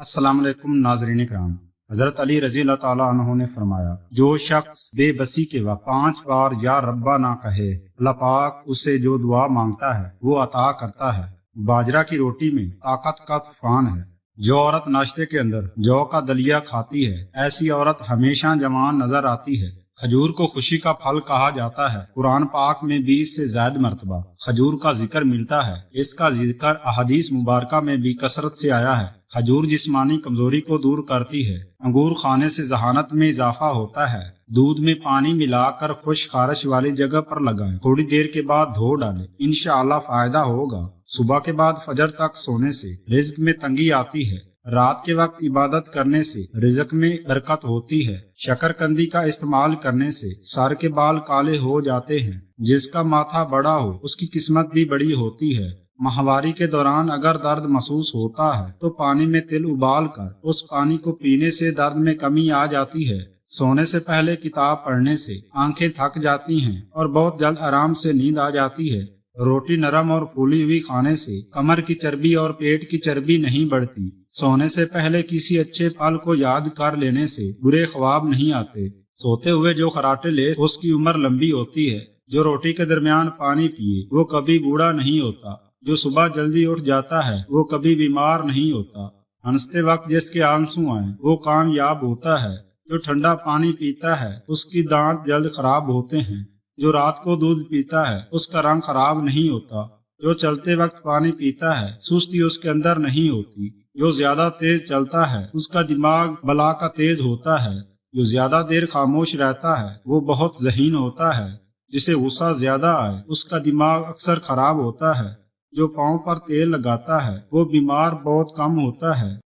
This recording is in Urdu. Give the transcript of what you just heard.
السلام علیکم ناظرین کرام۔ حضرت علی رضی اللہ تعالیٰ عنہ نے فرمایا، جو شخص بے بسی کے وقت 5 بار یا ربا نہ کہے، اللہ پاک اسے جو دعا مانگتا ہے وہ عطا کرتا ہے۔ باجرہ کی روٹی میں طاقت کا طوفان ہے۔ جو عورت ناشتے کے اندر جو کا دلیا کھاتی ہے، ایسی عورت ہمیشہ جوان نظر آتی ہے۔ کھجور کو خوشی کا پھل کہا جاتا ہے۔ قرآن پاک میں 20 سے زائد مرتبہ کھجور کا ذکر ملتا ہے۔ اس کا ذکر احادیث مبارکہ میں بھی کثرت سے آیا ہے۔ کھجور جسمانی کمزوری کو دور کرتی ہے۔ انگور کھانے سے ذہانت میں اضافہ ہوتا ہے۔ دودھ میں پانی ملا کر خشک خارش والی جگہ پر لگائیں، تھوڑی دیر کے بعد دھو ڈالیں، انشاءاللہ فائدہ ہوگا۔ صبح کے بعد فجر تک سونے سے رزق میں تنگی آتی ہے۔ رات کے وقت عبادت کرنے سے رزق میں برکت ہوتی ہے۔ شکر قندی کا استعمال کرنے سے سر کے بال کالے ہو جاتے ہیں۔ جس کا ماتھا بڑا ہو اس کی قسمت بھی بڑی ہوتی ہے۔ ماہواری کے دوران اگر درد محسوس ہوتا ہے تو پانی میں تل ابال کر اس پانی کو پینے سے درد میں کمی آ جاتی ہے۔ سونے سے پہلے کتاب پڑھنے سے آنکھیں تھک جاتی ہیں اور بہت جلد آرام سے نیند آ جاتی ہے۔ روٹی نرم اور پھولی ہوئی کھانے سے کمر کی چربی اور پیٹ کی چربی نہیں بڑھتی۔ سونے سے پہلے کسی اچھے پل کو یاد کر لینے سے برے خواب نہیں آتے۔ سوتے ہوئے جو خراٹے لے اس کی عمر لمبی ہوتی ہے۔ جو روٹی کے درمیان پانی پیے وہ کبھی بوڑھا نہیں ہوتا۔ جو صبح جلدی اٹھ جاتا ہے وہ کبھی بیمار نہیں ہوتا۔ ہنستے وقت جس کے آنسو آئیں وہ کامیاب ہوتا ہے۔ جو ٹھنڈا پانی پیتا ہے اس کی دانت جلد خراب ہوتے ہیں۔ جو رات کو دودھ پیتا ہے اس کا رنگ خراب نہیں ہوتا۔ جو چلتے وقت پانی پیتا ہے سستی اس کے اندر نہیں ہوتی۔ جو زیادہ تیز چلتا ہے اس کا دماغ بلا کا تیز ہوتا ہے۔ جو زیادہ دیر خاموش رہتا ہے وہ بہت ذہین ہوتا ہے۔ جسے غصہ زیادہ آئے اس کا دماغ اکثر خراب ہوتا ہے۔ جو پاؤں پر تیل لگاتا ہے وہ بیمار بہت کم ہوتا ہے۔